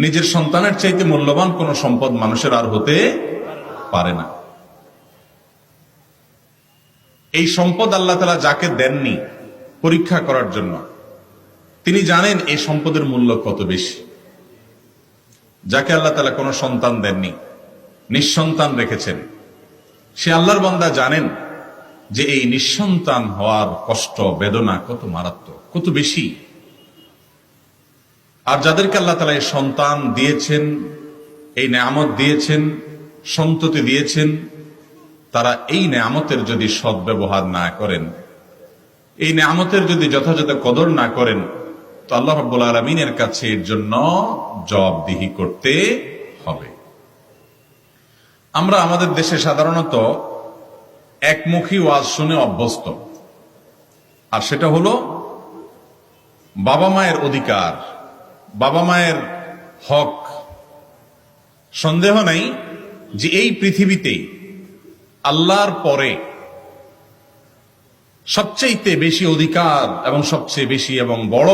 নিজের সন্তানের চাইতে মূল্যবান কোন সম্পদ মানুষের আর হতে পারে না। এই সম্পদ আল্লাহ তাআলা যাকে দেননি পরীক্ষা করার জন্য, তিনি জানেন এই সম্পদের মূল্য কত বেশি। যাকে আল্লাহ তাআলা কোনো সন্তান দেননি, নিঃসন্তান রেখেছেন, সে আল্লাহর বান্দা জানেন যে এই নিঃসন্তান হওয়ার কষ্ট বেদনা কত মারাত্মক, কত বেশি। আর যাদেরকে আল্লাহ তাআলা এই সন্তান দিয়েছেন, এই নেয়ামত দিয়েছেন, সন্ততি দিয়েছেন, তারা এই নেয়ামতের যদি সদ্ব্যবহার না করেন, এই নেয়ামতের যদি যথাযথ কদর না করেন, তো আল্লাহ রাব্বুল আলামিনের কাছে এর জন্য জবাবদিহি করতে হবে। আমরা আমাদের দেশে সাধারণত একমুখী ওয়াজ শুনে অভ্যস্ত, আর সেটা হলো বাবা মায়ের অধিকার, বাবা মায়ের হক। সন্দেহ নাই যে এই পৃথিবীতে আল্লাহর পরে সবচেয়ে বেশি অধিকার এবং সবচেয়ে বেশি এবং বড়